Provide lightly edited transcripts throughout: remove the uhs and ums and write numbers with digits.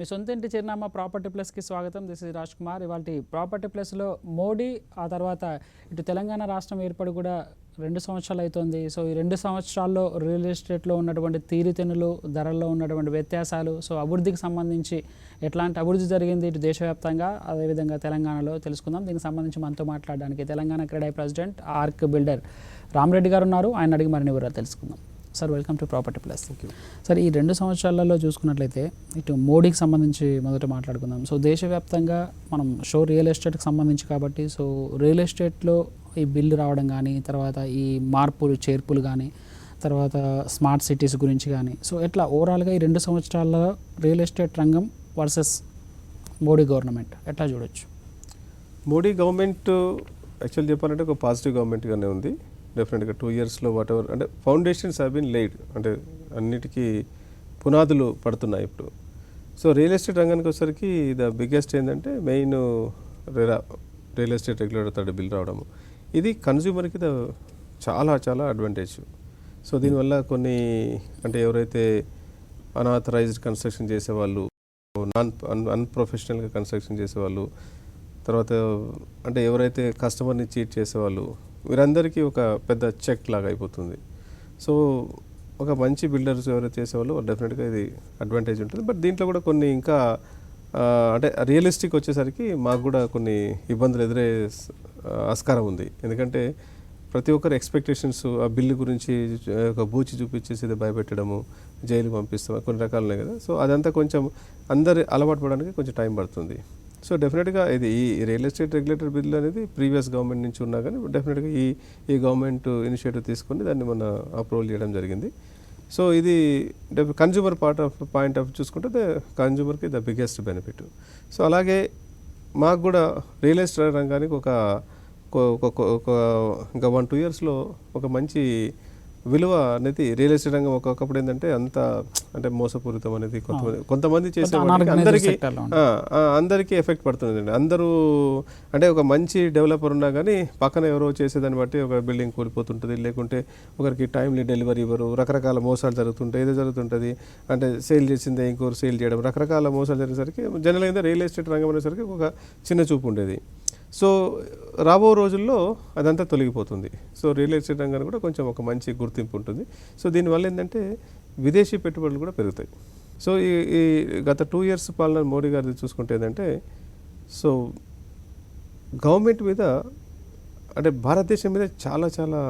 మీ సొంత ఇంటి చిరునామా ప్రాపర్టీ ప్లస్కి స్వాగతం. This is Raj Kumar. ఇవాళ ప్రాపర్టీ ప్లస్లో మోడీ ఆ తర్వాత ఇటు తెలంగాణ రాష్ట్రం ఏర్పడి కూడా 2 సంవత్సరాలు అవుతుంది. సో ఈ 2 సంవత్సరాల్లో రియల్ ఎస్టేట్లో ఉన్నటువంటి తీరుతెన్నులు, ధరల్లో ఉన్నటువంటి వ్యత్యాసాలు, సో అభివృద్ధికి సంబంధించి ఎట్లాంటి అభివృద్ధి జరిగింది ఇటు దేశవ్యాప్తంగా అదేవిధంగా తెలంగాణలో తెలుసుకుందాం. దీనికి సంబంధించి మనతో మాట్లాడడానికి Telangana CREDAI president arc builder Rama Reddy గారు ఉన్నారు. ఆయన అడిగి మరిన్ని వివరాలు తెలుసుకుందాం. Sir, welcome to property plus. Sir, ఈ 2 సంవత్సరాలలో చూసుకున్నట్లయితే ఇటు మోడీకి సంబంధించి మొదట మాట్లాడుకుందాం. సో దేశవ్యాప్తంగా మనం రియల్ ఎస్టేట్కి సంబంధించి కాబట్టి, సో రియల్ ఎస్టేట్లో ఈ బిల్లు రావడం కానీ, తర్వాత ఈ మార్పులు చేర్పులు కానీ, తర్వాత స్మార్ట్ సిటీస్ గురించి కానీ, సో ఎట్లా ఓవరాల్గా ఈ 2 సంవత్సరాల్లో రియల్ ఎస్టేట్ రంగం వర్సెస్ మోడీ గవర్నమెంట్ ఎట్లా చూడొచ్చు? మోడీ గవర్నమెంట్ యాక్చువల్ చెప్పాలంటే ఒక పాజిటివ్ గవర్నమెంట్గానే ఉంది. డెఫినెట్గా 2 ఇయర్స్లో వాట్ ఎవర్ అంటే ఫౌండేషన్స్ హ్యావ్ బీన్ లేడ్, అంటే అన్నిటికీ పునాదులు పడుతున్నాయి ఇప్పుడు. సో రియల్ ఎస్టేట్ రంగానికి వచ్చేసరికి ద బిగ్గెస్ట్ ఏంటంటే main real estate regulator third bill రావడము. ఇది కన్జ్యూమర్కి చాలా చాలా అడ్వాంటేజ్. సో దీనివల్ల కొన్ని అంటే ఎవరైతే అన్ఆథరైజ్డ్ కన్స్ట్రక్షన్ చేసేవాళ్ళు, అన్ప్రొఫెషనల్గా కన్స్ట్రక్షన్ చేసేవాళ్ళు, తర్వాత అంటే ఎవరైతే కస్టమర్ని చీట్ చేసేవాళ్ళు, వీరందరికీ ఒక పెద్ద చెక్ లాగా అయిపోతుంది. సో ఒక మంచి బిల్డర్స్ ఎవరైతే చేసేవాళ్ళు డెఫినెట్గా ఇది అడ్వాంటేజ్ ఉంటుంది. బట్ దీంట్లో కూడా కొన్ని ఇంకా అంటే రియలిస్టిక్ వచ్చేసరికి మాకు కూడా కొన్ని ఇబ్బందులు ఎదురయ్యే ఆస్కారం ఉంది. ఎందుకంటే ప్రతి ఒక్కరు ఎక్స్పెక్టేషన్స్ ఆ బిల్లు గురించి ఒక బూచి చూపించేసి ఇది భయపెట్టడము, జైలు పంపిస్తాం, కొన్ని రకాలు ఉన్నాయి కదా. సో అదంతా కొంచెం అందరి అలవాటు పడడానికి కొంచెం టైం పడుతుంది. సో డెఫినెట్గా ఇది ఈ రియల్ ఎస్టేట్ రెగ్యులేటర్ బిల్ అనేది ప్రీవియస్ గవర్నమెంట్ నుంచి ఉన్నా కానీ డెఫినెట్గా ఈ గవర్నమెంట్ ఇనిషియేటివ్ తీసుకొని దాన్ని మన అప్రూవల్ చేయడం జరిగింది. సో ఇది కన్జ్యూమర్ పాయింట్ ఆఫ్ చూసుకుంటే కన్జ్యూమర్కి ద బిగ్గెస్ట్ బెనిఫిట్. సో అలాగే మాకు కూడా రియల్ ఎస్టేట్ రంగానికి ఒక ఇంకా 1-2 ఇయర్స్లో ఒక మంచి విలువ అనేది రియల్ ఎస్టేట్ రంగం ఒకప్పుడు ఏంటంటే అంత అంటే మోసపూరితం అనేది కొంతమంది చేసేవాళ్ళకి అందరికీ ఎఫెక్ట్ పడుతుంది. అందరూ అంటే ఒక మంచి డెవలపర్ ఉన్నా కానీ పక్కన ఎవరో చేసేదాన్ని బట్టి ఒక బిల్డింగ్ కూలిపోతుంటుంది, లేకుంటే ఒకరికి టైమ్లీ డెలివరీ ఇవ్వరు, రకరకాల మోసాలు జరుగుతుంటాయి. ఏదో జరుగుతుంటుంది అంటే సేల్ చేసిందే ఇంకోరు సేల్ చేయడం, రకరకాల మోసాలు జరిగేసరికి జనరల్గా రియల్ ఎస్టేట్ రంగం అనేసరికి ఒక చిన్న చూపు ఉండేది. సో రాబో రోజుల్లో అదంతా తొలగిపోతుంది. సో రియల్ ఎస్టేట్ రంగానికి కూడా కొంచెం ఒక మంచి గుర్తింపు ఉంటుంది. సో దీనివల్ల ఏంటంటే విదేశీ పెట్టుబడులు కూడా పెరుగుతాయి. సో ఈ గత 2 ఇయర్స్ పాలన మోడీ గారిది చూసుకుంటే ఏంటంటే సో గవర్నమెంట్ మీద అంటే భారతదేశం మీద చాలా చాలా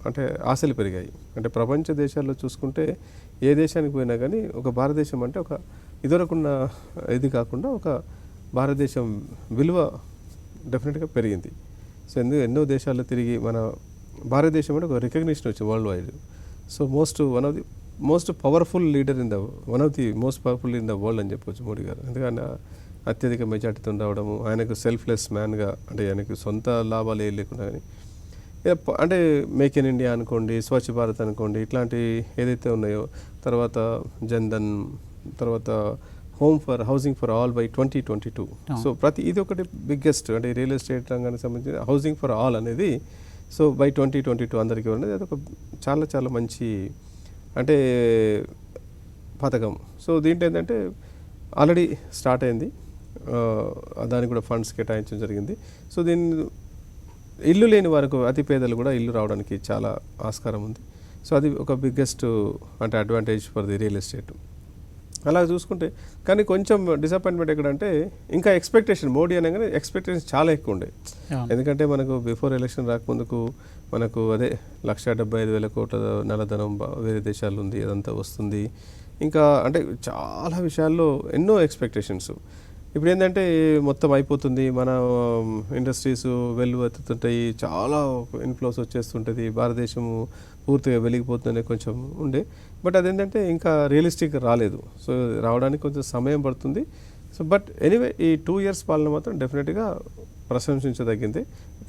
అంటే ఆశలు పెరిగాయి. అంటే ప్రపంచ దేశాల్లో చూసుకుంటే ఏ దేశానికి పోయినా కానీ ఒక భారతదేశం అంటే ఒక ఇదివరకున్న ఇది కాకుండా ఒక భారతదేశం విలువ డెఫినెట్గా పెరిగింది. సో ఎన్నో దేశాల్లో తిరిగి మన భారతదేశం అంటే ఒక రికగ్నిషన్ వచ్చింది world wide. So one of the most powerful leader one of the most powerful in the world అని చెప్పవచ్చు మోడీ గారు. ఎందుకంటే అత్యధిక మెజార్టీతో రావడము, ఆయనకు సెల్ఫ్లెస్ మ్యాన్గా అంటే ఆయనకు సొంత లాభాలు ఏ లేకుండా కానీ అంటే మేక్ ఇన్ ఇండియా అనుకోండి, స్వచ్ఛ భారత్ అనుకోండి, ఇట్లాంటి ఏదైతే ఉన్నాయో, తర్వాత జన్ధన్, తర్వాత housing for all by 2022. So ఇది ఒకటి బిగ్గెస్ట్ అంటే రియల్ ఎస్టేట్ రంగానికి సంబంధించిన హౌసింగ్ ఫర్ ఆల్ అనేది సో బై 2022 అందరికీ ఉన్నది. అదొక చాలా చాలా మంచి అంటే పథకం. సో దీంట్లో ఏంటంటే ఆల్రెడీ స్టార్ట్ అయింది, దానికి కూడా ఫండ్స్ కేటాయించడం జరిగింది. సో ఇల్లు లేని వారికి అతి పేదలు కూడా ఇల్లు రావడానికి చాలా ఆస్కారం ఉంది. సో అది ఒక బిగ్గెస్ట్ అంటే advantage for the real estate. అలా చూసుకుంటే కానీ కొంచెం డిసప్పాయింట్మెంట్ ఎక్కడంటే ఇంకా ఎక్స్పెక్టేషన్ మోడీ అనగానే ఎక్స్పెక్టేషన్ చాలా ఎక్కువ ఉండే. ఎందుకంటే మనకు బిఫోర్ ఎలక్షన్ రాకముందుకు మనకు అదే 1,75,000 కోట్ల నల్లధనం వేరే దేశాలు ఉంది, అదంతా వస్తుంది. ఇంకా అంటే చాలా విషయాల్లో ఎన్నో ఎక్స్పెక్టేషన్స్. ఇప్పుడు ఏంటంటే మొత్తం అయిపోతుంది, మన ఇండస్ట్రీస్ వెల్లువెత్తుతుంటాయి, చాలా ఇన్ఫ్లోస్ వచ్చేస్తుంటుంది, భారతదేశం పూర్తిగా వెలిగిపోతుందనే కొంచెం ఉండే. బట్ అదేంటంటే ఇంకా రియలిస్టిక్ రాలేదు. సో రావడానికి కొంచెం సమయం పడుతుంది. సో బట్ ఎనీవే ఈ 2 ఇయర్స్ పాలన మాత్రం డెఫినెట్గా ప్రశంసించదగింది.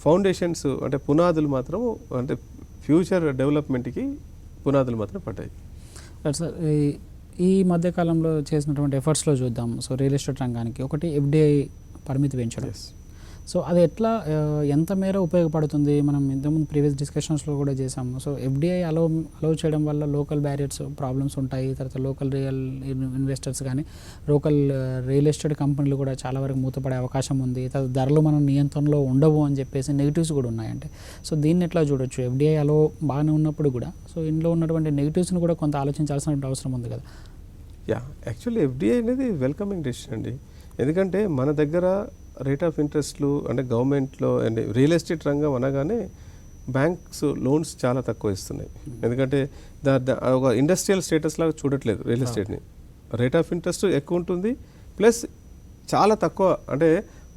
ఫౌండేషన్స్ అంటే పునాదులు మాత్రం అంటే ఫ్యూచర్ డెవలప్మెంట్కి పునాదులు మాత్రం పడ్డాయి. సార్, ఈ మధ్యకాలంలో చేసినటువంటి ఎఫర్ట్స్లో చూద్దాం. సో రియల్ ఎస్టేట్ రంగానికి ఒకటి FDI పరిమితి పెంచడం, సో అది ఎట్లా ఎంత మేర ఉపయోగపడుతుంది? మనం ఇంతకుముందు ప్రీవియస్ డిస్కషన్స్లో కూడా చేసాము. సో ఎఫ్డిఐ అలో చేయడం వల్ల లోకల్ బ్యారియర్స్ ప్రాబ్లమ్స్ ఉంటాయి. తర్వాత లోకల్ రియల్ ఇన్వెస్టర్స్ కానీ లోకల్ రియల్ ఎస్టేట్ కంపెనీలు కూడా చాలా వరకు మూతపడే అవకాశం ఉంది. తర్వాత ధరలు మన నియంత్రణలో ఉండవు అని చెప్పేసి నెగిటివ్స్ కూడా ఉన్నాయంటే, సో దీన్ని ఎట్లా చూడొచ్చు? ఎఫ్డిఐ అలో బాగానే ఉన్నప్పుడు కూడా సో ఇందులో ఉన్నటువంటి నెగిటివ్స్ని కూడా కొంత ఆలోచించాల్సిన అవసరం ఉంది కదా. యా, యాక్చువల్లీ ఎఫ్డిఐ అనేది వెల్కమింగ్ డెసిషన్ అండి. ఎందుకంటే మన దగ్గర రేట్ ఆఫ్ ఇంట్రెస్ట్లు అంటే గవర్నమెంట్లో అంటే రియల్ ఎస్టేట్ రంగం అనగానే బ్యాంక్స్ లోన్స్ చాలా తక్కువ ఇస్తున్నాయి. ఎందుకంటే ఒక ఇండస్ట్రియల్ స్టేటస్ లాగా చూడట్లేదు రియల్ ఎస్టేట్ని. రేట్ ఆఫ్ ఇంట్రెస్ట్ ఎక్కువ ఉంటుంది, ప్లస్ చాలా తక్కువ అంటే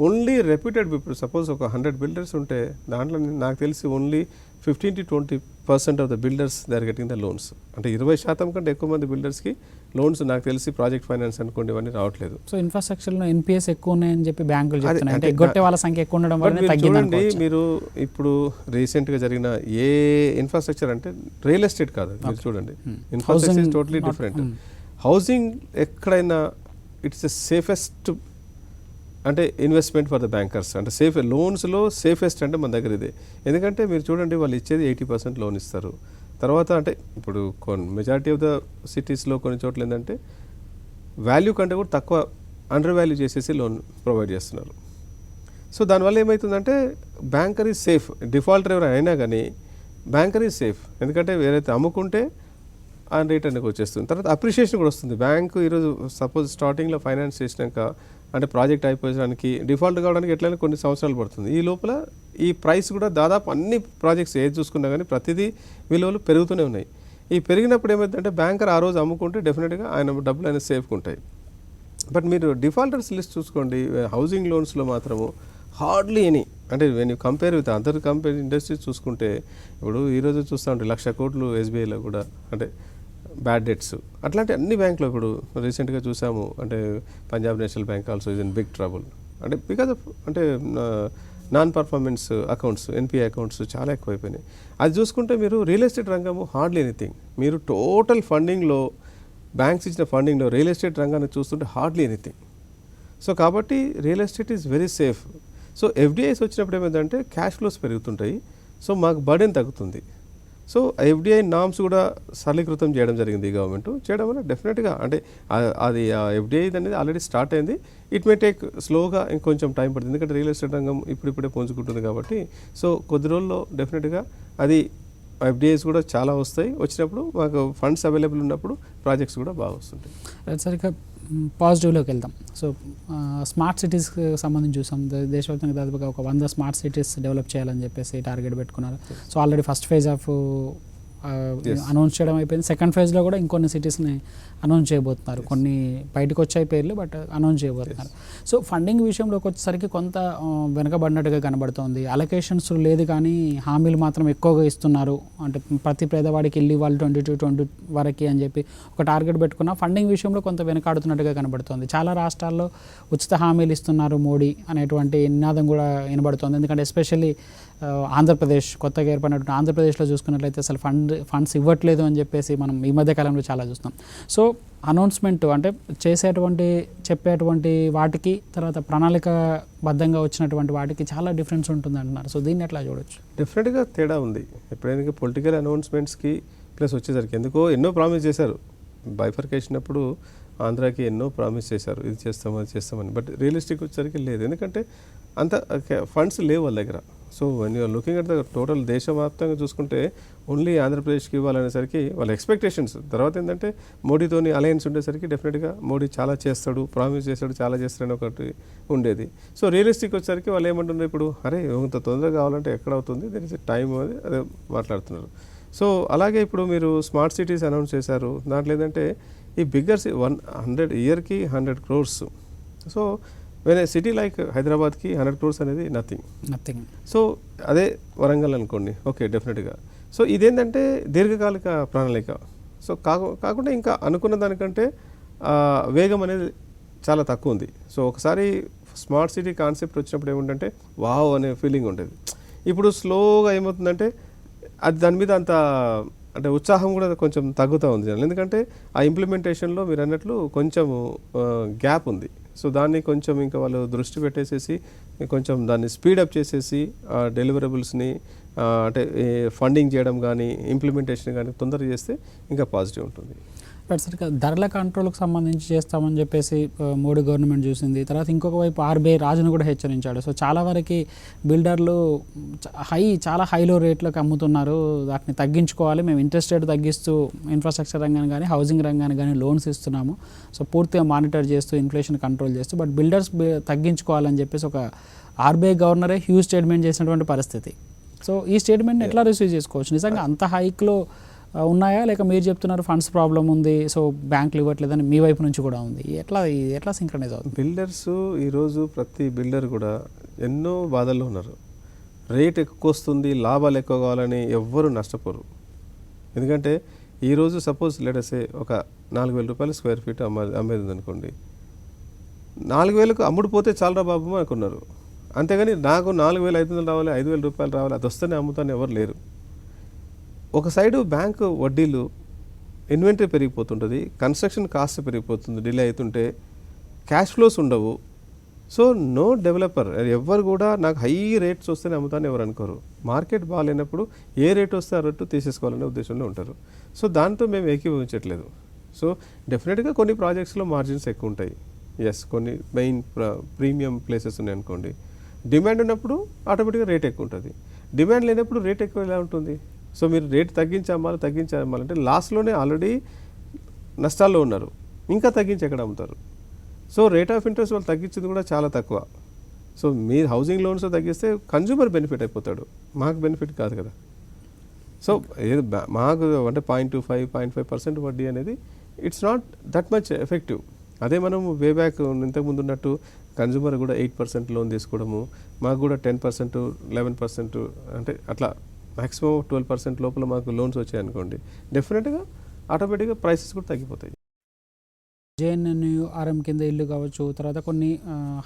ఓన్లీ రెప్యూటెడ్ పీపుల్. సపోజ్ ఒక 100 బిల్డర్స్ ఉంటే దాంట్లో నాకు తెలిసి only 15 to 20% of the builders they are getting the loans. అంటే 20% కంటే ఎక్కువ మంది బిల్డర్స్కి లోన్స్ నాకు తెలిసి ప్రాజెక్ట్ ఫైనాన్స్ అనుకోండి ఇవన్నీ రావట్లేదు. సో ఇన్ఫ్రాస్ట్రక్చర్లో ఎన్పిఎస్ ఎక్కువ ఉన్నాయని చెప్పి బ్యాంకులు చెప్తున్నాయి. అంటే ఎగ్గొట్టే వాళ్ళ సంఖ్య ఎక్కువ ఉండడం వల్ల తగ్గిందండి. మీరు ఇప్పుడు రీసెంట్గా జరిగిన ఏ ఇన్ఫ్రాస్ట్రక్చర్ అంటే రియల్ ఎస్టేట్ కాదు, మీరు చూడండి infrastructure is totally different. Housing ఎక్కడైనా ఇట్స్ ద సేఫెస్ట్ అంటే ఇన్వెస్ట్మెంట్ ఫర్ ద బ్యాంకర్స్. అంటే సేఫ్ లోన్స్లో సేఫెస్ట్ అంటే మన దగ్గర ఇదే. ఎందుకంటే మీరు చూడండి వాళ్ళు ఇచ్చేది 80% లోన్ ఇస్తారు. తర్వాత అంటే ఇప్పుడు మెజారిటీ ఆఫ్ ద సిటీస్లో కొన్ని చోట్ల ఏంటంటే వాల్యూ కంటే కూడా తక్కువ అండర్ వాల్యూ చేసేసి లోన్ ప్రొవైడ్ చేస్తున్నారు. సో దానివల్ల ఏమవుతుందంటే బ్యాంకర్ ఈజ్ సేఫ్. డిఫాల్టర్ ఎవరైనా అయినా కానీ బ్యాంకర్ ఈజ్ సేఫ్. ఎందుకంటే వేరైతే అమ్ముకుంటే ఆ రేట్ అనేది వచ్చేస్తుంది. తర్వాత అప్రిషియేషన్ కూడా వస్తుంది. బ్యాంకు ఈరోజు సపోజ్ స్టార్టింగ్లో ఫైనాన్స్ చేసినాక అంటే ప్రాజెక్ట్ అయిపోయడానికి డిఫాల్ట్ కావడానికి ఎట్లయినా కొన్ని సంవత్సరాలు పడుతుంది. ఈ లోపల ఈ ప్రైస్ కూడా దాదాపు అన్ని ప్రాజెక్ట్స్ ఏది చూసుకున్నా కానీ ప్రతిదీ విలువలు పెరుగుతూనే ఉన్నాయి. ఈ పెరిగినప్పుడు ఏమైందంటే బ్యాంకర్ ఆ రోజు అమ్ముకుంటే డెఫినెట్గా ఆయన డబ్బులు అనేది సేఫ్గా ఉంటాయి. బట్ మీరు డిఫాల్టర్స్ లిస్ట్ చూసుకోండి, హౌసింగ్ లోన్స్లో మాత్రము హార్డ్లీ ఎనీ అంటే when you compare with other industries చూసుకుంటే ఇప్పుడు ఈరోజు చూస్తూ ఉంటే 1,00,000 కోట్లు ఎస్బీఐలో కూడా అంటే బ్యాడ్ డెట్స్ అట్లాంటి అన్ని బ్యాంకులో ఇప్పుడు రీసెంట్గా చూసాము. అంటే Punjab national bank also is in big trouble. అంటే బికాజ్ ఆఫ్ అంటే non performance accounts, NPI accounts చాలా ఎక్కువైపోయినాయి. అది చూసుకుంటే మీరు రియల్ ఎస్టేట్ రంగము హార్డ్లీ ఎనీథింగ్. మీరు టోటల్ ఫండింగ్లో బ్యాంక్స్ ఇచ్చిన ఫండింగ్లో రియల్ ఎస్టేట్ రంగాన్ని చూస్తుంటే హార్డ్లీ ఎనీథింగ్. సో కాబట్టి real estate is very safe. So FDIs వచ్చినప్పుడు ఏమైందంటే క్యాష్ ఫ్లోస్ పెరుగుతుంటాయి. సో మాకు బర్డెన్ తగ్గుతుంది. సో ఎఫ్డిఐ నామ్స్ కూడా సరళీకృతం చేయడం జరిగింది ఈ గవర్నమెంట్. చేయడం వల్ల డెఫినెట్గా అంటే అది ఎఫ్డిఐ అనేది ఆల్రెడీ స్టార్ట్ అయింది. ఇట్ మే టేక్ స్లోగా ఇంకొంచెం టైం పడుతుంది. ఎందుకంటే రియల్ ఎస్టేట్ రంగం ఇప్పుడిప్పుడే పుంజుకుంటుంది కాబట్టి. సో కొద్ది రోజుల్లో డెఫినెట్గా అది ఎఫ్డిఐస్ కూడా చాలా వస్తాయి. వచ్చినప్పుడు మాకు ఫండ్స్ అవైలబుల్ ఉన్నప్పుడు ప్రాజెక్ట్స్ కూడా బాగా వస్తుంటాయి. సరిగ్గా పాజిటివ్లోకి వెళ్దాం. సో స్మార్ట్ సిటీస్కి సంబంధించి చూసాం. దేశవ్యాప్తంగా దాదాపుగా ఒక 100 స్మార్ట్ సిటీస్ డెవలప్ చేయాలని చెప్పేసి టార్గెట్ పెట్టుకున్నారు. So already first phase of announce చేయడం అయిపోయింది. సెకండ్ ఫేజ్లో కూడా ఇంకొన్ని సిటీస్ని అనౌన్స్ చేయబోతున్నారు. కొన్ని బయటకు వచ్చాయి పేర్లు, బట్ అనౌన్స్ చేయబోతున్నారు. సో ఫండింగ్ విషయంలోకి వచ్చేసరికి కొంత వెనకబడినట్టుగా కనబడుతోంది. అలొకేషన్స్ లేదు కానీ హామీలు మాత్రం ఎక్కువగా ఇస్తున్నారు. అంటే ప్రతి పేదవాడికి వెళ్ళి వాళ్ళు 2020 వరకు అని చెప్పి ఒక టార్గెట్ పెట్టుకున్న ఫండింగ్ విషయంలో కొంత వెనకాడుతున్నట్టుగా కనబడుతోంది. చాలా రాష్ట్రాల్లో ఉచిత హామీలు ఇస్తున్నారు మోడీ అనేటువంటి నినాదం కూడా వినబడుతోంది. ఎందుకంటే ఎస్పెషల్లీ ఆంధ్రప్రదేశ్ కొత్తగా ఏర్పడినటువంటి ఆంధ్రప్రదేశ్లో చూసుకున్నట్లయితే అసలు ఫండ్స్ ఇవ్వట్లేదు అని చెప్పేసి మనం ఈ మధ్య కాలంలో చాలా చూస్తాం. సో అనౌన్స్మెంట్ అంటే చెప్పేటువంటి వాటికి తర్వాత ప్రణాళికబద్ధంగా వచ్చినటువంటి వాటికి చాలా డిఫరెన్స్ ఉంటుంది అంటున్నారు. సో దీన్ని ఎట్లా చూడొచ్చు? డెఫినెట్గా తేడా ఉంది. ఎప్పుడైనా పొలిటికల్ అనౌన్స్మెంట్స్కి ప్లస్ వచ్చేసరికి ఎందుకో ఎన్నో ప్రామిస్ చేశారు. బైఫర్కేషన్ అప్పుడు ఆంధ్రాకి ఎన్నో ప్రామిస్ చేశారు, ఇది చేస్తాం అది చేస్తామని. బట్ రియలిస్టిక్ వచ్చేసరికి లేదు. ఎందుకంటే అంత ఫండ్స్ లేవు వాళ్ళ దగ్గర. So when you're looking at the total దేశవ్యాప్తంగా చూసుకుంటే ఓన్లీ ఆంధ్రప్రదేశ్కి ఇవ్వాలనేసరికి వాళ్ళ ఎక్స్పెక్టేషన్స్. తర్వాత ఏంటంటే మోడీతోని అలయన్స్ ఉండేసరికి డెఫినెట్గా మోడీ చాలా చేస్తాడు, ప్రామిస్ చేస్తాడు, చాలా చేస్తాడని ఒకటి ఉండేది. సో రియలిస్టిక్ వచ్చేసరికి వాళ్ళు ఏమంటున్నారు ఇప్పుడు, అరే ఇంత తొందరగా కావాలంటే ఎక్కడ అవుతుంది, దర్ ఇస్ టైం అని అదే మాట్లాడుతున్నారు. సో అలాగే ఇప్పుడు మీరు స్మార్ట్ సిటీస్ అనౌన్స్ చేశారు. దాంట్లో ఏంటంటే ఈ బిగ్గర్ 100 ఇయర్కి 100 crores. సో వేరే సిటీ లైక్ హైదరాబాద్కి 100 crores అనేది నథింగ్. సో అదే వరంగల్ అనుకోండి, ఓకే డెఫినెట్గా. సో ఇదేంటంటే దీర్ఘకాలిక ప్రణాళిక. సో కాకుండా ఇంకా అనుకున్న దానికంటే వేగం అనేది చాలా తక్కువ ఉంది. సో ఒకసారి స్మార్ట్ సిటీ కాన్సెప్ట్ వచ్చినప్పుడు ఏముందంటే వావ్ అనే ఫీలింగ్ ఉంటుంది. ఇప్పుడు స్లోగా ఏమవుతుందంటే అది దాని మీద అంత అంటే ఉత్సాహం కూడా కొంచెం తగ్గుతూ ఉంది. ఎందుకంటే ఆ ఇంప్లిమెంటేషన్లో మీరు అన్నట్లు కొంచెం గ్యాప్ ఉంది. సో దాన్ని కొంచెం ఇంకా వాళ్ళు దృష్టి పెట్టేసేసి కొంచెం దాన్ని స్పీడప్ చేసేసి డెలివరబుల్స్ని అంటే ఫండింగ్ చేయడం కానీ ఇంప్లిమెంటేషన్ కానీ తొందరగా చేస్తే ఇంకా పాజిటివ్ ఉంటుంది. బట్ సార్ ధరల కంట్రోల్కి సంబంధించి చేస్తామని చెప్పేసి మోడీ గవర్నమెంట్ చూసింది. తర్వాత ఇంకొక వైపు ఆర్బీఐ రాజును కూడా హెచ్చరించాడు. సో చాలా వరకు బిల్డర్లు చాలా హైలో రేట్లకు అమ్ముతున్నారు, వాటిని తగ్గించుకోవాలి, మేము ఇంట్రెస్ట్ రేట్ తగ్గిస్తూ ఇన్ఫ్రాస్ట్రక్చర్ రంగాన్ని కానీ హౌసింగ్ రంగాన్ని కానీ లోన్స్ ఇస్తున్నాము, సో పూర్తిగా మానిటర్ చేస్తూ ఇన్ఫ్లేషన్ కంట్రోల్ చేస్తూ, బట్ బిల్డర్స్ తగ్గించుకోవాలని చెప్పేసి ఒక ఆర్బీఐ గవర్నరే హ్యూజ్ స్టేట్మెంట్ చేసినటువంటి పరిస్థితి. సో ఈ స్టేట్మెంట్ని ఎట్లా రిసీవ్ చేసుకోవచ్చు? నిజంగా అంత హైక్లో ఉన్నాయా, లేక మీరు చెప్తున్నారు ఫండ్స్ ప్రాబ్లం ఉంది, సో బ్యాంకులు ఇవ్వట్లేదని మీ వైపు నుంచి కూడా ఉంది, ఎట్లా సింక్రనైజ్ అవుతుంది? బిల్డర్స్ ఈరోజు ప్రతి బిల్డర్ కూడా ఎన్నో బాధల్లో ఉన్నారు. రేట్ ఎక్కువ వస్తుంది, లాభాలు ఎక్కువ కావాలని ఎవ్వరూ నష్టపోరు. ఎందుకంటే ఈరోజు సపోజ్ లెటసే ఒక 4,000 రూపాయలు స్క్వేర్ ఫీట్ అమ్మేది ఉందనుకోండి, 4,000కు అమ్ముడు పోతే చాలరా బాబు అనుకున్నారు. అంతేగాని నాకు 4,500 రావాలి, 5,000 రూపాయలు రావాలి, అది వస్తేనే అమ్ముతాను ఎవరు లేరు. ఒక సైడు బ్యాంకు వడ్డీలు, ఇన్వెంటరీ పెరిగిపోతుంటుంది, కన్స్ట్రక్షన్ కాస్ట్ పెరిగిపోతుంది, డిలే అవుతుంటే క్యాష్ ఫ్లోస్ ఉండవు. సో నో డెవలపర్ ఎవరు కూడా నాకు హై రేట్స్ వస్తేనే అమ్ముతాను ఎవరు అనుకోరు. మార్కెట్ బాగాలేనప్పుడు ఏ రేట్ వస్తే ఆ రేటు తీసేసుకోవాలనే ఉద్దేశంలో ఉంటారు. సో దాంతో మేము ఏకీభవించట్లేదు. సో డెఫినెట్గా కొన్ని ప్రాజెక్ట్స్లో మార్జిన్స్ ఎక్కువ ఉంటాయి. ఎస్, కొన్ని మెయిన్ ప్రీమియం ప్లేసెస్ ఉన్నాయి అనుకోండి, డిమాండ్ ఉన్నప్పుడు ఆటోమేటిక్గా రేట్ ఎక్కువ ఉంటుంది. డిమాండ్ లేనప్పుడు రేట్ ఎక్కువ ఎలా ఉంటుంది? సో మీరు రేట్ తగ్గించాలంటే లాస్ట్లోనే ఆల్రెడీ నష్టాల్లో ఉన్నారు, ఇంకా తగ్గించి ఎక్కడ అమ్ముతారు? సో రేట్ ఆఫ్ ఇంట్రెస్ట్ వాళ్ళు తగ్గించింది కూడా చాలా తక్కువ. సో మీరు హౌసింగ్ లోన్స్ తగ్గిస్తే కన్జ్యూమర్ బెనిఫిట్ అయిపోతాడు, మాకు బెనిఫిట్ కాదు కదా. సో ఏది మాకు అంటే 0.25, 0.5% వడ్డీ అనేది it's not that much effective. అదే మనం వే బ్యాక్ ఇంతకుముందు ఉన్నట్టు కన్జ్యూమర్ కూడా 8% లోన్ తీసుకోవడము, మాకు కూడా 10%, 11% అంటే అట్లా మ్యాక్సిమం 12% లోపల మాకు లోన్స్ వచ్చాయి అనుకోండి, డెఫినెట్గా ఆటోమేటిక్గా ప్రైసెస్ కూడా తగ్గిపోతాయి. జేఎన్ఎన్యూఆర్ఎం కింద ఇల్లు కావచ్చు, తర్వాత కొన్ని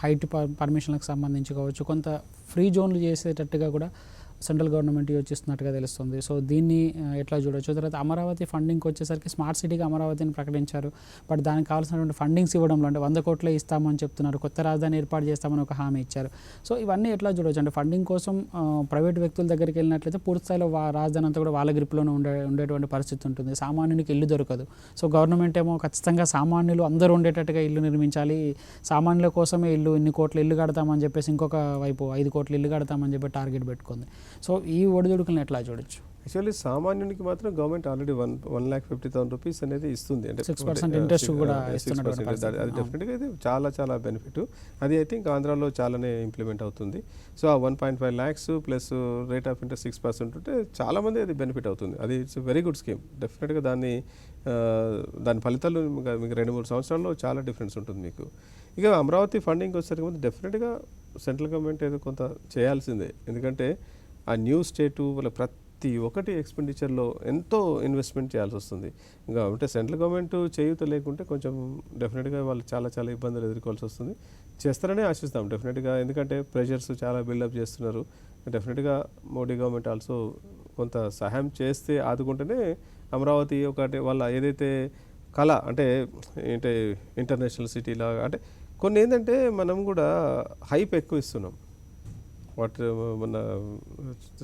హైట్ పర్మిషన్లకు సంబంధించి కావచ్చు, కొంత ఫ్రీ జోన్లు చేసేటట్టుగా కూడా సెంట్రల్ గవర్నమెంట్ యోచిస్తున్నట్టుగా తెలుస్తుంది. సో దీన్ని ఎట్లా చూడొచ్చు? తర్వాత అమరావతి ఫండింగ్కి వచ్చేసరికి స్మార్ట్ సిటీగా అమరావతిని ప్రకటించారు, బట్ దానికి కావాల్సినటువంటి ఫండింగ్స్ ఇవ్వడంలో అంటే 100 కోట్లే ఇస్తామని చెప్తున్నారు, కొత్త రాజధాని ఏర్పాటు చేస్తామని ఒక హామీ ఇచ్చారు. సో ఇవన్నీ ఎట్లా చూడొచ్చు? అంటే ఫండింగ్ కోసం ప్రైవేట్ వ్యక్తుల దగ్గరికి వెళ్ళినట్లయితే పూర్తి స్థాయిలో రాజధాని అంతా కూడా వాళ్ళ గ్రిప్లోనే ఉండేటువంటి పరిస్థితి ఉంటుంది, సామాన్యునికి ఇల్లు దొరకదు. సో గవర్నమెంట్ ఏమో ఖచ్చితంగా సామాన్యులు అందరూ ఉండేటట్టుగా ఇల్లు నిర్మించాలి, సామాన్యుల కోసమే ఇన్ని కోట్ల ఇల్లు కడతామని చెప్పేసి ఇంకొక వైపు 5 కోట్ల ఇల్లు కడతామని చెప్పి టార్గెట్ పెట్టుకుంది. సో ఈ ఒడిదుడుకులను ఎట్లా చూడొచ్చు? యాక్చువల్లీ సామాన్యునికి మాత్రం గవర్నమెంట్ ఆల్రెడీ 1,50,000 రూపీస్ అనేది ఇస్తుంది, అంటే 6% ఇంట్రెస్ట్ కూడా ఇస్తున్నటువంటి అది డెఫినెట్గా ఇది చాలా బెనిఫిట్. అది ఐ థింక్ ఆంధ్రాలో చాలానే ఇంప్లిమెంట్ అవుతుంది. సో ఆ 1.5 lakhs plus rate of interest 6% ఉంటే చాలామంది అది బెనిఫిట్ అవుతుంది. అది ఇట్స్ వెరీ గుడ్ స్కీమ్. డెఫినెట్గా దాని ఫలితాలు మీకు 2-3 సంవత్సరాల్లో చాలా డిఫరెన్స్ ఉంటుంది మీకు. ఇక అమరావతి ఫండింగ్ వచ్చేసరికి ముందు డెఫినెట్గా సెంట్రల్ గవర్నమెంట్ ఏదో కొంత చేయాల్సిందే. ఎందుకంటే ఆ న్యూ స్టేటు వాళ్ళ ప్రతి ఒక్కటి ఎక్స్పెండిచర్లో ఎంతో ఇన్వెస్ట్మెంట్ చేయాల్సి వస్తుంది. ఇంకా అంటే సెంట్రల్ గవర్నమెంట్ చేయూత లేకుంటే కొంచెం డెఫినెట్గా వాళ్ళు చాలా ఇబ్బందులు ఎదుర్కోవాల్సి వస్తుంది. చేస్తారనే ఆశిస్తాం డెఫినెట్గా, ఎందుకంటే ప్రెషర్స్ చాలా బిల్డప్ చేస్తున్నారు. డెఫినెట్గా మోడీ గవర్నమెంట్ ఆల్సో కొంత సహాయం చేస్తే ఆదుకుంటేనే అమరావతి ఒకటి వాళ్ళ ఏదైతే కళ అంటే ఇంటర్నేషనల్ సిటీలా అంటే కొన్ని ఏంటంటే మనం కూడా హైప్ ఎక్కువ ఇస్తున్నాం. మొన్న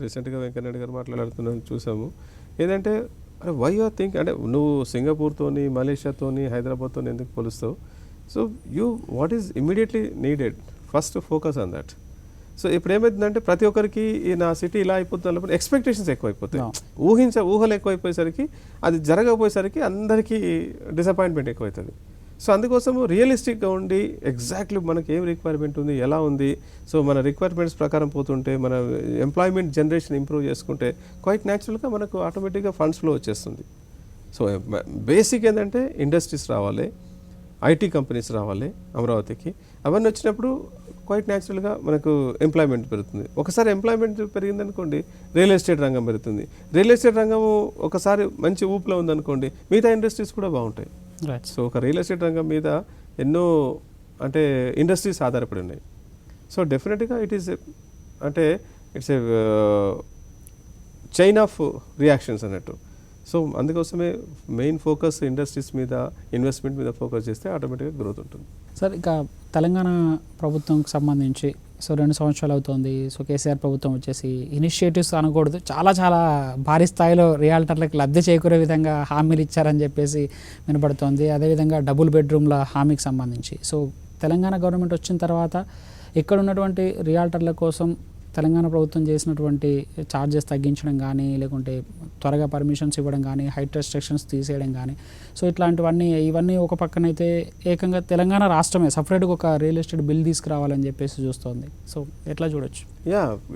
రీసెంట్గా వెంకయ్యనాయుడు గారు మాట్లాడుతున్నాను చూసాము. ఏంటంటే అరే వై ఆర్ థింక్ అంటే నువ్వు సింగపూర్తోని, మలేషియాతోని, హైదరాబాద్తో ఎందుకు పోలుస్తావు? So what is immediately needed, first focus on that. So ఇప్పుడు ఏమవుతుందంటే ప్రతి ఒక్కరికి నా సిటీ ఇలా అయిపోతుంది అన్నప్పుడు ఎక్స్పెక్టేషన్స్ ఎక్కువైపోతాయి, ఊహలు ఎక్కువైపోయేసరికి అది జరగకపోయేసరికి అందరికీ డిసప్పాయింట్మెంట్ ఎక్కువవుతుంది. సో అందుకోసము రియలిస్టిక్గా ఉండి ఎగ్జాక్ట్లీ మనకి ఏం రిక్వైర్మెంట్ ఉంది, ఎలా ఉంది, సో మన రిక్వైర్మెంట్స్ ప్రకారం పోతుంటే మన ఎంప్లాయ్మెంట్ జనరేషన్ ఇంప్రూవ్ చేసుకుంటే క్వైట్ న్యాచురల్గా మనకు ఆటోమేటిక్గా ఫండ్స్ ఫ్లో వచ్చేస్తుంది. సో బేసిక్ ఏంటంటే ఇండస్ట్రీస్ రావాలి, ఐటీ కంపెనీస్ రావాలి అమరావతికి. అవన్నీ వచ్చినప్పుడు క్వైట్ న్యాచురల్గా మనకు ఎంప్లాయ్మెంట్ పెరుగుతుంది. ఒకసారి ఎంప్లాయ్మెంట్ పెరిగిందనుకోండి రియల్ ఎస్టేట్ రంగం పెరుగుతుంది. రియల్ ఎస్టేట్ రంగము ఒకసారి మంచి ఊపులో ఉందనుకోండి మిగతా ఇండస్ట్రీస్ కూడా బాగుంటాయి. సో ఒక రియల్ ఎస్టేట్ రంగం మీద ఎన్నో అంటే ఇండస్ట్రీస్ ఆధారపడి ఉన్నాయి. సో డెఫినెట్గా it's a chain of reactions అన్నట్టు. సో అందుకోసమే మెయిన్ ఫోకస్ ఇండస్ట్రీస్ మీద, ఇన్వెస్ట్మెంట్ మీద ఫోకస్ చేస్తే ఆటోమేటిక్గా గ్రోత్ ఉంటుంది. సార్ ఇక తెలంగాణ ప్రభుత్వంకి సంబంధించి సో 2 సంవత్సరాలు అవుతుంది. సో కేసీఆర్ ప్రభుత్వం వచ్చేసి ఇనిషియేటివ్స్ అనకూడదు, చాలా చాలా భారీ స్థాయిలో రియాల్టర్లకు లబ్ధి చేకూరే విధంగా హామీలు ఇచ్చారని చెప్పేసి వినపడుతోంది. అదేవిధంగా డబుల్ బెడ్రూమ్ల హామీకి సంబంధించి సో తెలంగాణ గవర్నమెంట్ వచ్చిన తర్వాత ఇక్కడ ఉన్నటువంటి రియాల్టర్ల కోసం తెలంగాణ ప్రభుత్వం చేసినటువంటి ఛార్జెస్ తగ్గించడం కానీ, లేకుంటే త్వరగా పర్మిషన్స్ ఇవ్వడం కానీ, హైట్ రెస్ట్రిక్షన్స్ తీసేయడం కానీ, సో ఇవన్నీ ఒక పక్కనైతే ఏకంగా తెలంగాణ రాష్ట్రమే సపరేట్గా ఒక రియల్ ఎస్టేట్ బిల్ తీసుకురావాలని చెప్పేసి చూస్తోంది. సో ఎట్లా చూడొచ్చు?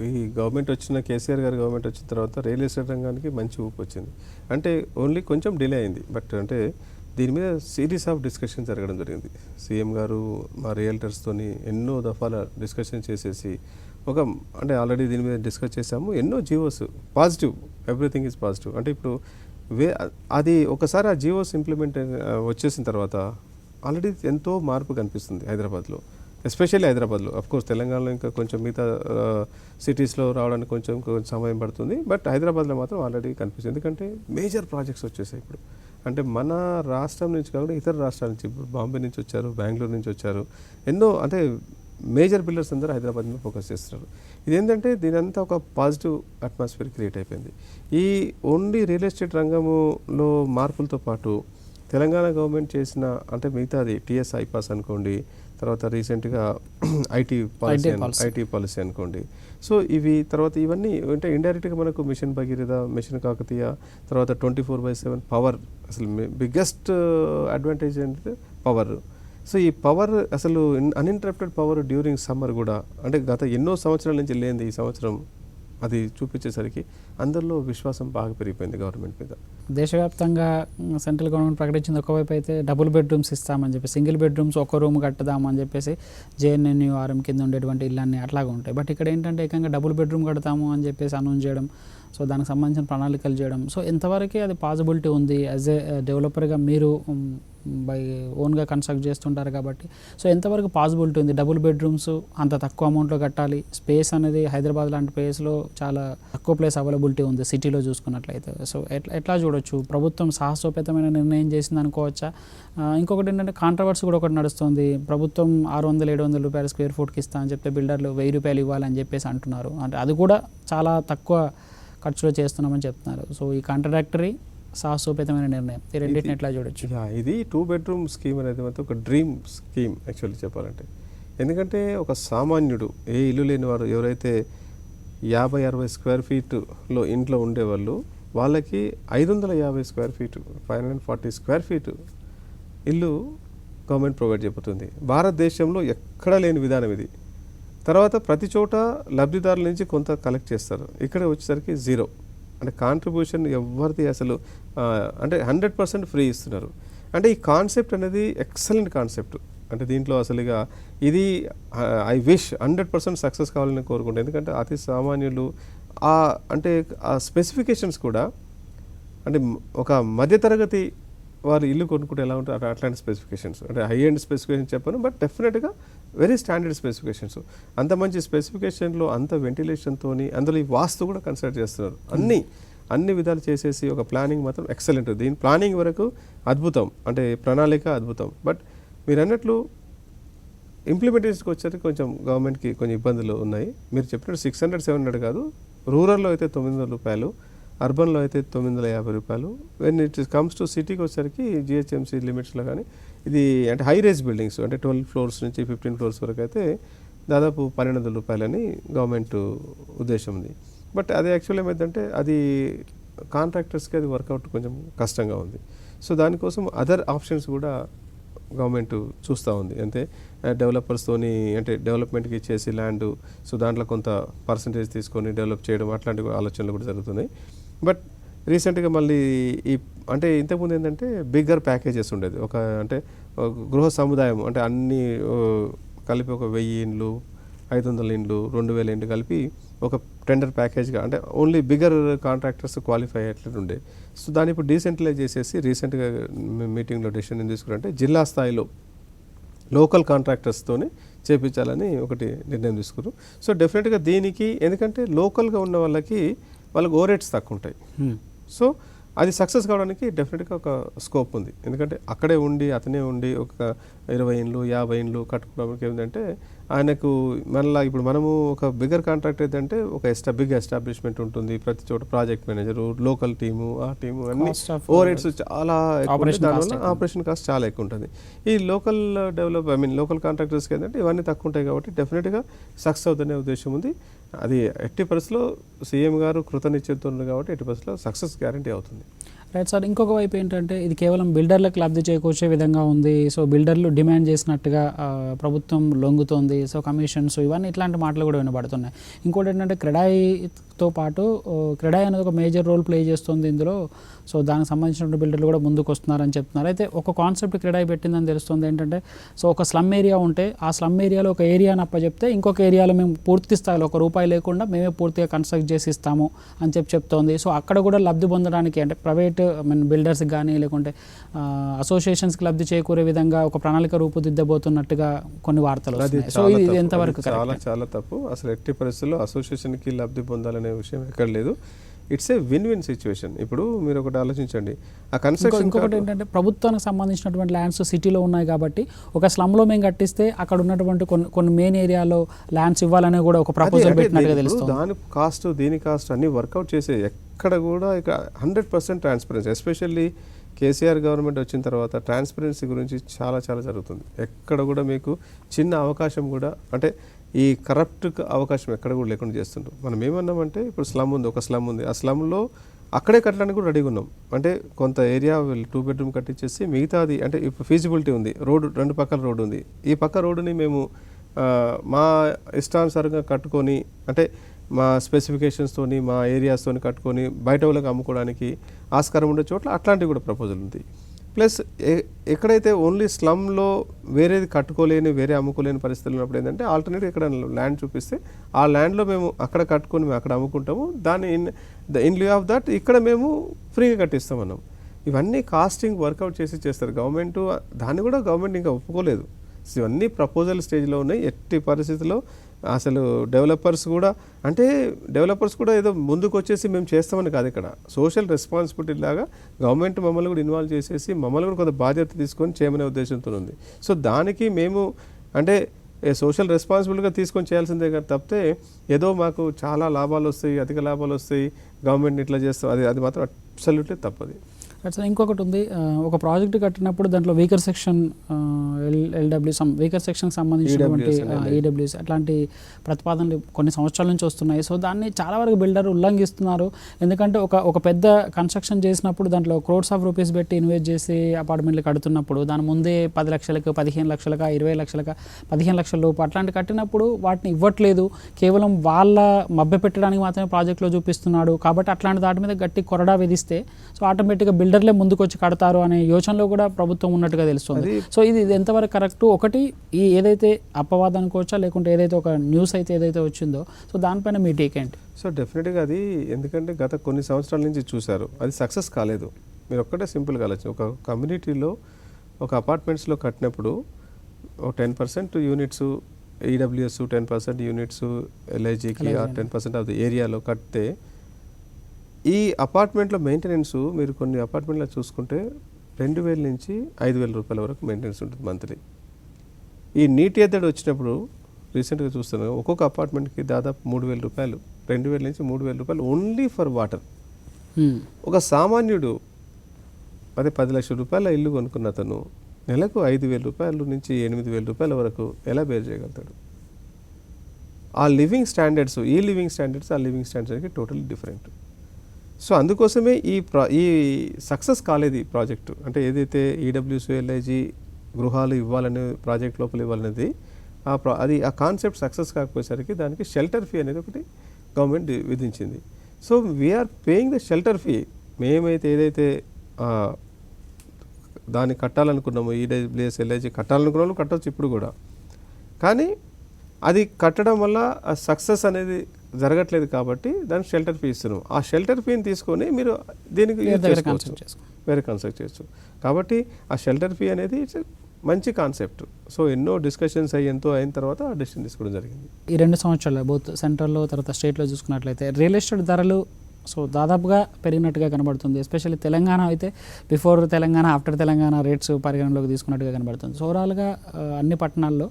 ఈ గవర్నమెంట్ వచ్చిన, కేసీఆర్ గారి గవర్నమెంట్ వచ్చిన తర్వాత రియల్ ఎస్టేట్ రంగానికి మంచి ఊపు వచ్చింది. అంటే ఓన్లీ కొంచెం డిలే అయింది, బట్ అంటే దీని మీద సిరీస్ ఆఫ్ డిస్కషన్ జరగడం జరిగింది. సీఎం గారు మా రియల్టర్స్తోని ఎన్నో దఫాల డిస్కషన్ చేసేసి అంటే ఆల్రెడీ దీని మీద డిస్కస్ చేసాము. ఎన్నో GOs positive, everything is positive. అంటే ఇప్పుడు అది ఒకసారి ఆ జీవోస్ ఇంప్లిమెంట్ వచ్చేసిన తర్వాత ఆల్రెడీ ఎంతో మార్పు కనిపిస్తుంది హైదరాబాద్లో, ఎస్పెషల్లీ హైదరాబాద్లో. అఫ్కోర్స్ తెలంగాణలో ఇంకా కొంచెం మిగతా సిటీస్లో రావడానికి కొంచెం సమయం పడుతుంది, బట్ హైదరాబాద్లో మాత్రం ఆల్రెడీ కనిపిస్తుంది. ఎందుకంటే మేజర్ ప్రాజెక్ట్స్ వచ్చేసాయి ఇప్పుడు. అంటే మన రాష్ట్రం నుంచి కాకుండా ఇతర రాష్ట్రాల నుంచి, ఇప్పుడు బాంబే నుంచి వచ్చారు, బెంగళూరు నుంచి వచ్చారు, ఎన్నో అంటే మేజర్ బిల్డర్స్ అందరూ హైదరాబాద్ మీద ఫోకస్ చేస్తున్నారు. ఇదేంటంటే దీనంతా ఒక పాజిటివ్ అట్మాస్ఫియర్ క్రియేట్ అయిపోయింది. ఈ ఓన్లీ రియల్ ఎస్టేట్ రంగంలో మార్పులతో పాటు తెలంగాణ గవర్నమెంట్ చేసిన, అంటే మిగతాది టీఎస్ ఐపాస్ అనుకోండి, తర్వాత రీసెంట్గా ఐటీ పాలసీ అనుకోండి, సో తర్వాత ఇవన్నీ అంటే ఇండైరెక్ట్గా మనకు మిషన్ భగీరథ, మిషన్ కాకతీయ, తర్వాత 24/7 పవర్. అసలు బిగ్గెస్ట్ అడ్వాంటేజ్ ఏంటంటే పవర్. సో ఈ పవర్ అసలు అన్ఇంటరప్టెడ్ పవర్ డ్యూరింగ్ సమ్మర్ కూడా, అంటే గత ఎన్నో సంవత్సరాల నుంచి లేనిది ఈ సంవత్సరం అది చూపించేసరికి అందరిలో విశ్వాసం బాగా పెరిగిపోయింది గవర్నమెంట్ మీద. దేశవ్యాప్తంగా సెంట్రల్ గవర్నమెంట్ ప్రకటించింది ఒకవైపు అయితే డబుల్ బెడ్రూమ్స్ ఇస్తామని చెప్పి, సింగిల్ బెడ్రూమ్స్ ఒక రూమ్ కట్టుదామని చెప్పేసి JNNURM కింద ఉండేటువంటి ఇళ్ళన్నీ అట్లాగా ఉంటాయి. బట్ ఇక్కడ ఏంటంటే ఏకంగా డబుల్ బెడ్రూమ్ కడతాము అని చెప్పేసి అనౌన్స్ చేయడం, సో దానికి సంబంధించిన ప్రణాళికలు చేయడం, సో ఎంతవరకు అది పాసిబిలిటీ ఉంది యాజ్ ఏ డెవలపర్గా మీరు బై ఓన్గా కన్స్ట్రక్ట్ చేస్తుంటారు కాబట్టి, సో ఎంతవరకు పాసిబిలిటీ ఉంది? డబుల్ బెడ్రూమ్స్ అంత తక్కువ అమౌంట్లో కట్టాలి, స్పేస్ అనేది హైదరాబాద్ లాంటి ప్లేస్లో చాలా తక్కువ ప్లేస్ అవైలబిలిటీ ఉంది సిటీలో చూసుకున్నట్లయితే. సో ఎట్లా చూడొచ్చు? ప్రభుత్వం సాహసోపేతమైన నిర్ణయం చేసింది అనుకోవచ్చా? ఇంకొకటి ఏంటంటే కాంట్రవర్సీ కూడా ఒకటి నడుస్తుంది. ప్రభుత్వం 600-700 రూపాయలు స్క్వేర్ ఫుట్కి ఇస్తా అని చెప్తే బిల్డర్లు 1000 రూపాయలు ఇవ్వాలని చెప్పేసి అంటున్నారు. అంటే అది కూడా చాలా తక్కువ ఖర్చులో చేస్తున్నామని చెప్తున్నారు. సో ఈ కాంట్రాక్టరీ సాహసోపేతమైన నిర్ణయం, ఈ రెండింటిని ఎట్లా చూడొచ్చు? ఇది 2 బెడ్రూమ్ స్కీమ్ అనేది మాత్రం ఒక డ్రీమ్ స్కీమ్ యాక్చువల్లీ చెప్పాలంటే. ఎందుకంటే ఒక సామాన్యుడు, ఏ ఇల్లు లేని వారు ఎవరైతే 50-60 స్క్వేర్ ఫీట్లో ఇంట్లో ఉండేవాళ్ళు, వాళ్ళకి 550 స్క్వేర్ ఫీట్, 540 స్క్వేర్ ఫీట్ ఇల్లు గవర్నమెంట్ ప్రొవైడ్ చేయబోతుంది. భారతదేశంలో ఎక్కడా లేని విధానం ఇది. తర్వాత ప్రతి చోట లబ్ధిదారుల నుంచి కొంత కలెక్ట్ చేస్తారు, ఇక్కడ వచ్చేసరికి 0. అంటే కాంట్రిబ్యూషన్ ఎవరిది అసలు, అంటే 100% ఫ్రీ ఇస్తున్నారు. అంటే ఈ కాన్సెప్ట్ అనేది ఎక్సలెంట్ కాన్సెప్ట్. అంటే దీంట్లో అసలు ఇక ఇది ఐ విష్ 100% సక్సెస్ కావాలని కోరుకుంటాను. ఎందుకంటే అతి సామాన్యులు అంటే ఆ స్పెసిఫికేషన్స్ కూడా, అంటే ఒక మధ్యతరగతి వారు ఇల్లు కొనుక్కుంటే ఎలా ఉంటారు అట్లాంటి స్పెసిఫికేషన్స్, అంటే హై ఎండ్ స్పెసిఫికేషన్ చెప్పాను, బట్ డెఫినెట్గా వెరీ స్టాండర్డ్ స్పెసిఫికేషన్స్. అంత మంచి స్పెసిఫికేషన్లో అంత వెంటిలేషన్తోని, అందులో ఈ వాస్తు కూడా కన్సిడర్ చేస్తున్నారు. అన్ని విధాలు చేసేసి ఒక ప్లానింగ్ మాత్రం ఎక్సలెంట్. దీని ప్లానింగ్ వరకు అద్భుతం, అంటే ప్రణాళిక అద్భుతం. బట్ మీరు అన్నట్లు ఇంప్లిమెంటేషన్కి వచ్చేసరికి కొంచెం గవర్నమెంట్కి కొంచెం ఇబ్బందులు ఉన్నాయి. మీరు చెప్పినట్టు 600-700 కాదు, రూరల్లో అయితే 900 రూపాయలు, అర్బన్లో అయితే 950 రూపాయలు. వెన్ ఇట్ కమ్స్ టు సిటీకి వచ్చేసరికి GHMC లిమిట్స్లో కానీ ఇది అంటే హై రేజ్ బిల్డింగ్స్, అంటే 12 ఫ్లోర్స్ నుంచి 15 ఫ్లోర్స్ వరకు అయితే దాదాపు 1200 రూపాయలని గవర్నమెంట్ ఉద్దేశం ఉంది. బట్ అది యాక్చువల్ ఏమైందంటే అది కాంట్రాక్టర్స్కి అది వర్కౌట్ కొంచెం కష్టంగా ఉంది. సో దానికోసం అదర్ ఆప్షన్స్ కూడా గవర్నమెంట్ చూస్తూ ఉంది. అంటే డెవలపర్స్తోని, అంటే డెవలప్మెంట్కి ఇచ్చేసి ల్యాండ్, సో దాంట్లో కొంత పర్సంటేజ్ తీసుకొని డెవలప్ చేయడం, అట్లాంటి ఆలోచనలు కూడా జరుగుతున్నాయి. బట్ రీసెంట్గా మళ్ళీ అంటే ఇంతకుముందు ఏంటంటే బిగ్గర్ ప్యాకేజెస్ ఉండేది. అంటే గృహ సముదాయం, అంటే అన్నీ కలిపి ఒక 1000 ఇండ్లు, 500 ఇండ్లు, 2000 ఇండ్లు కలిపి ఒక టెండర్ ప్యాకేజ్గా, అంటే ఓన్లీ బిగ్గర్ కాంట్రాక్టర్స్ క్వాలిఫై అయ్యేట్లు ఉండే. సో దాన్ని ఇప్పుడు డీసెంట్రలైజ్ చేసేసి రీసెంట్గా మీటింగ్లో డెసిషన్ ఏం తీసుకున్నారంటే జిల్లా స్థాయిలో లోకల్ కాంట్రాక్టర్స్తోనే చేపించాలని ఒకటి నిర్ణయం తీసుకున్నారు. సో డెఫినెట్గా దీనికి, ఎందుకంటే లోకల్గా ఉన్న వాళ్ళకి ఓవర్ రేట్స్ తక్కువ ఉంటాయి. సో అది సక్సెస్ కావడానికి డెఫినెట్గా ఒక స్కోప్ ఉంది. ఎందుకంటే అక్కడే ఉండి అతనే ఉండి ఒక 20 ఇండ్లు 50 ఇండ్లు కట్టుకోవడానికి ఏంటంటే ఆయనకు మళ్ళీ ఇప్పుడు మనము ఒక బిగ్గర్ కాంట్రాక్ట్ ఏంటంటే ఒక బిగ్ ఎస్టాబ్లిష్మెంట్ ఉంటుంది, ప్రతి చోట ప్రాజెక్ట్ మేనేజరు, లోకల్ టీము, ఆ టీము అన్ని ఓవర్ హెడ్స్ చాలా ఎక్కువ, దానివల్ల ఆపరేషన్ కాస్ట్ చాలా ఎక్కువ ఉంటుంది. ఈ లోకల్ లోకల్ కాంట్రాక్టర్స్కి ఏంటంటే ఇవన్నీ తక్కువ ఉంటాయి కాబట్టి డెఫినెట్గా సక్సెస్ అవుతుందనే ఉద్దేశం ఉంది. అది ఎట్టి పరిస్థితిలో సీఎం గారు కృతనిశ్చయంతో ఉన్నారు కాబట్టి ఎట్టి పరిస్థితిలో సక్సెస్ గ్యారంటీ అవుతుంది. రైట్ సార్, ఇంకొక వైపు ఏంటంటే ఇది కేవలం బిల్డర్లకు లబ్ధి చేకూర్చే విధంగా ఉంది. సో బిల్డర్లు డిమాండ్ చేసినట్టుగా ప్రభుత్వం లొంగుతోంది, సో కమిషన్స్ ఇవన్నీ ఇట్లాంటి మాటలు కూడా వినబడుతున్నాయి. ఇంకోటి ఏంటంటే క్రెడాయితో పాటు క్రెడాయి అనేది ఒక మేజర్ రోల్ ప్లే చేస్తుంది ఇందులో. సో దానికి సంబంధించిన బిల్డర్లు కూడా ముందుకు వస్తున్నారని చెప్తున్నారు. అయితే ఒక కాన్సెప్ట్ క్రెడాయి పెట్టిందని తెలుస్తుంది ఏంటంటే, సో ఒక స్లమ్ ఏరియా ఉంటే ఆ స్లమ్ ఏరియాలో ఒక ఏరియాని అప్పచెప్తే ఇంకొక ఏరియాలో మేము పూర్తి స్థాయిలో ₹1 లేకుండా మేమే పూర్తిగా కన్స్ట్రక్ట్ చేసి ఇస్తాము అని చెప్తోంది. సో అక్కడ కూడా లబ్ధి పొందడానికి అంటే ప్రైవేట్ బిల్డర్స్కి కానీ లేకుంటే అసోసియేషన్స్కి లబ్ధి చేకూరే విధంగా ఒక ప్రణాళిక రూపుదిద్దబోతున్నట్టుగా కొన్ని వార్తలు వస్తున్నాయి. సో ఇది ఎంతవరకు చాలా చాలా తప్పు. అసలు ఎట్టి పరిస్థితుల్లో అసోసియేషన్కి లబ్ధి పొందాలనే విషయం ఎక్కడ లేదు. It's a win situation. ఇప్పుడు మీరు ఒకటి ఆలోచించండి, ఆ కన్స్ట్రక్షన్ ఇంకొకటి ఏంటంటే ప్రభుత్వానికి సంబంధించినటువంటి ల్యాండ్స్ సిటీలో ఉన్నాయి కాబట్టి ఒక స్లమ్లో మేము కట్టిస్తే అక్కడ ఉన్నటువంటి కొన్ని మెయిన్ ఏరియాలో ల్యాండ్స్ ఇవ్వాలనే కూడా ఒక ప్రపోజల్ పెట్టినట్టుగా తెలుస్తుంది. దాని కాస్ట్ దీని కాస్ట్ అన్ని వర్కౌట్ చేసే ఎక్కడ కూడా ఇక 100% ట్రాన్స్పరెన్సీ, ఎస్పెషల్లీ కేసీఆర్ గవర్నమెంట్ వచ్చిన తర్వాత ట్రాన్స్పరెన్సీ గురించి చాలా చాలా జరుగుతుంది. ఎక్కడ కూడా మీకు చిన్న అవకాశం కూడా అంటే ఈ కరప్ట్ అవకాశం ఎక్కడ కూడా లేకుండా చేస్తుంటారు. మనం ఏమన్నామంటే ఇప్పుడు స్లమ్ ఉంది, ఒక స్లమ్ ఉంది, ఆ స్లమ్లో అక్కడే కట్టడానికి కూడా రెడీగా ఉన్నాం. అంటే కొంత ఏరియా 2 బెడ్రూమ్ కట్టించేసి మిగతాది అంటే ఇప్పుడు ఫీజిబిలిటీ ఉంది, రోడ్డు 2 పక్కల రోడ్డు ఉంది, ఈ పక్క రోడ్డుని మేము మా ఇష్టానుసారంగా కట్టుకొని అంటే మా స్పెసిఫికేషన్స్తోని మా ఏరియాస్తోని కట్టుకొని బయట వాళ్ళకి అమ్ముకోవడానికి ఆస్కారం ఉండే చోట్ల అట్లాంటివి కూడా ప్రపోజల్ ఉంది. ప్లస్ ఎక్కడైతే ఓన్లీ స్లమ్లో వేరేది కట్టుకోలేని వేరే అమ్ముకోలేని పరిస్థితులు ఉన్నప్పుడు ఏంటంటే ఆల్టర్నేటివ్ ఎక్కడ ల్యాండ్ చూపిస్తే ఆ ల్యాండ్లో మేము అక్కడ కట్టుకొని మేము అక్కడ అమ్ముకుంటాము, దాన్ని ఇన్ లిeu ఆఫ్ దట్ ఇక్కడ మేము ఫ్రీగా కట్టిస్తాం అన్నాం. ఇవన్నీ కాస్టింగ్ వర్కౌట్ చేస్తారు గవర్నమెంట్. దాన్ని కూడా గవర్నమెంట్ ఇంకా ఒప్పుకోలేదు. ఇవన్నీ ప్రపోజల్ స్టేజ్లో ఉన్నాయి. ఎట్టి పరిస్థితుల్లో అసలు డెవలపర్స్ కూడా ఏదో ముందుకు వచ్చేసి మేము చేస్తామని కాదు, ఇక్కడ సోషల్ రెస్పాన్సిబిలిటీ లాగా గవర్నమెంట్ మమ్మల్ని కూడా ఇన్వాల్వ్ చేసేసి మమ్మల్ని కూడా కొంత బాధ్యత తీసుకొని చేయమనే ఉద్దేశంతో ఉంది. సో దానికి మేము అంటే సోషల్ రెస్పాన్సిబిలిటీగా తీసుకొని చేయాల్సిందే కానీ తప్పితే ఏదో మాకు చాలా లాభాలు వస్తాయి, అధిక లాభాలు వస్తాయి, గవర్నమెంట్ ఇట్లా చేస్తాం అది మాత్రం అబ్సల్యూట్లీ తప్పది. సార్ ఇంకొకటి ఉంది, ఒక ప్రాజెక్ట్ కట్టినప్పుడు దాంట్లో వీకర్ సెక్షన్ వీకర్ సెక్షన్కి సంబంధించినటువంటి ఈడబ్ల్యూఎస్ అట్లాంటి ప్రతిపాదనలు కొన్ని సంవత్సరాల నుంచి వస్తున్నాయి. సో దాన్ని చాలా వరకు బిల్డర్ ఉల్లంఘిస్తున్నారు. ఎందుకంటే ఒక పెద్ద కన్స్ట్రక్షన్ చేసినప్పుడు దాంట్లో crores of rupees పెట్టి ఇన్వెస్ట్ చేసి అపార్ట్మెంట్లు కడుతున్నప్పుడు దాని ముందే 10 లక్షలకు 15 లక్షలకు 20 లక్షలకు 15 లక్షల లోపు అట్లాంటి కట్టినప్పుడు వాటిని ఇవ్వట్లేదు, కేవలం వాళ్ళ మభ్య పెట్టడానికి మాత్రమే ప్రాజెక్టులో చూపిస్తున్నాడు. కాబట్టి అట్లాంటి దాటి మీద గట్టి కొరడా విధిస్తే సో ఆటోమేటిక్గా బిల్డర్లే ముందుకు వచ్చి కడతారు అనే యోచనలో కూడా ప్రభుత్వం ఉన్నట్టుగా తెలుస్తుంది. సో ఇది ఎంతవరకు కరెక్ట్? ఒకటి ఈ ఏదైతే అపవాదం అనుకోవచ్చా లేకుంటే ఏదైతే ఒక న్యూస్ అయితే ఏదైతే వచ్చిందో సో దానిపైన మీ టేక్ ఏంటి? సో డెఫినెట్గా అది ఎందుకంటే గత కొన్ని సంవత్సరాల నుంచి చూశారు, అది సక్సెస్ కాలేదు. మీరు ఒక్కటే సింపుల్గా ఆలోచన, ఒక కమ్యూనిటీలో ఒక అపార్ట్మెంట్స్లో కట్టినప్పుడు ఒక 10% యూనిట్స్ ఈడబ్ల్యూఎస్, 10% యూనిట్స్ ఎల్ఐజీకి, 10% ఆఫ్ ది ఏరియాలో కడితే ఈ అపార్ట్మెంట్లో మెయింటెనెన్స్ మీరు కొన్ని అపార్ట్మెంట్లో చూసుకుంటే 2,000 నుంచి 5,000 రూపాయల వరకు మెయింటెనెన్స్ ఉంటుంది మంత్లీ. ఈ నీటి ఎద్దడి వచ్చినప్పుడు రీసెంట్గా చూస్తున్నాను ఒక్కొక్క అపార్ట్మెంట్కి దాదాపు 3,000 రూపాయలు, 2,000 నుంచి 3,000 రూపాయలు ఓన్లీ ఫర్ వాటర్. ఒక సామాన్యుడు అదే 10 లక్షల రూపాయల ఇల్లు కొనుక్కున్న అతను నెలకు 5,000 రూపాయల నుంచి 8,000 రూపాయల వరకు ఎలా బేర్ చేయగలుగుతాడు? ఆ లివింగ్ స్టాండర్డ్స్ ఆ లివింగ్ స్టాండర్డ్స్కి టోటల్లీ డిఫరెంట్. సో అందుకోసమే ఈ సక్సెస్ కాలేదు ఈ ప్రాజెక్టు. అంటే ఏదైతే ఈడబ్ల్యూఎస్ ఎల్ఐజీ గృహాలు ఇవ్వాలనే ప్రాజెక్ట్ లోపల ఇవ్వాలనేది ఆ కాన్సెప్ట్ సక్సెస్ కాకపోయేసరికి దానికి షెల్టర్ ఫీ అనేది ఒకటి గవర్నమెంట్ విధించింది. So we're paying the shelter fee. మేమైతే ఏదైతే దాన్ని కట్టాలనుకున్నామో ఈడబ్ల్యూఎస్ ఎల్ఐజీ కట్టాలనుకున్న వాళ్ళు కట్టవచ్చు ఇప్పుడు కూడా, కానీ అది కట్టడం వల్ల ఆ సక్సెస్ అనేది జరగట్లేదు కాబట్టి దానికి షెల్టర్ ఫీ ఇస్తున్నాం. ఆ షెల్టర్ ఫీని తీసుకొని మీరు దీనికి వేరే కన్స్ట్రక్ట్ చేయొచ్చు. కాబట్టి ఆ షెల్టర్ ఫీ అనేది మంచి కాన్సెప్ట్. సో ఎన్నో డిస్కషన్స్ ఎంతో అయిన తర్వాత ఆ డెసిషన్ తీసుకోవడం జరిగింది. ఈ 2 సంవత్సరాలు బోత్ సెంట్రల్లో తర్వాత స్టేట్లో చూసుకున్నట్లయితే రియల్ ఎస్టేట్ ధరలు సో దాదాపుగా పెరిగినట్టుగా కనబడుతుంది. ఎస్పెషల్లీ తెలంగాణ అయితే before Telangana after Telangana rates పరిగణలోకి తీసుకున్నట్టుగా కనబడుతుంది. సో ఓవరాల్గా అన్ని పట్టణాల్లో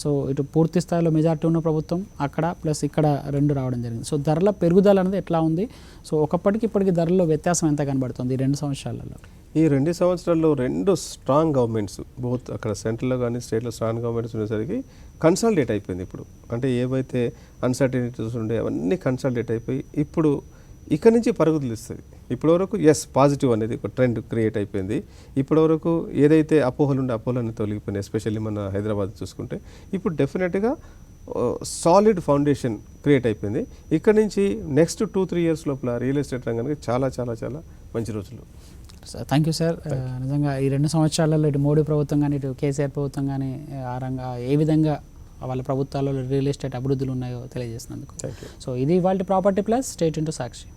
సో ఇటు పూర్తి స్థాయిలో మెజార్టీ ఉన్న ప్రభుత్వం అక్కడ ప్లస్ ఇక్కడ రెండు రావడం జరిగింది. సో ధరల పెరుగుదల అనేది ఎట్లా ఉంది? సో ఒకప్పటికి ఇప్పటికి ధరల్లో వ్యత్యాసం ఎంత కనబడుతుంది ఈ 2 సంవత్సరాలలో? ఈ 2 సంవత్సరాల్లో 2 స్ట్రాంగ్ గవర్నమెంట్స్ బోత్ అక్కడ సెంట్రల్లో కానీ స్టేట్లో స్ట్రాంగ్ గవర్నమెంట్స్ ఉండేసరికి కన్సాలిడేట్ అయిపోయింది. ఇప్పుడు అంటే ఏవైతే అన్సర్టనిటీస్ ఉండే అవన్నీ కన్సాలిడేట్ అయిపోయి ఇప్పుడు ఇక్కడ నుంచి పరుగులు ఇస్తుంది. ఇప్పటివరకు పాజిటివ్ అనేది ఒక ట్రెండ్ క్రియేట్ అయిపోయింది. ఇప్పటివరకు ఏదైతే అపోహలు ఉండే అపోహలన్నీ తొలగిపోయినాయి. ఎస్పెషల్లీ మన హైదరాబాద్ చూసుకుంటే ఇప్పుడు డెఫినెట్గా సాలిడ్ ఫౌండేషన్ క్రియేట్ అయిపోయింది. ఇక్కడ నుంచి నెక్స్ట్ 2-3 ఇయర్స్ లోపల రియల్ ఎస్టేట్ రంగానికి చాలా చాలా చాలా మంచి రోజులు. Thank you sir. నిజంగా ఈ 2 సంవత్సరాలలో ఇటు మోడీ ప్రభుత్వం కానీ ఇటు కేసీఆర్ ప్రభుత్వం కానీ ఆ రంగా ఏ విధంగా వాళ్ళ ప్రభుత్వాలలో రియల్ ఎస్టేట్ అభివృద్ధులు ఉన్నాయో తెలియజేసినందుకు. Thank you. సో ఇది ఇవాళ ప్రాపర్టీ ప్లస్ స్టేట్ ఇంటూ సాక్షి.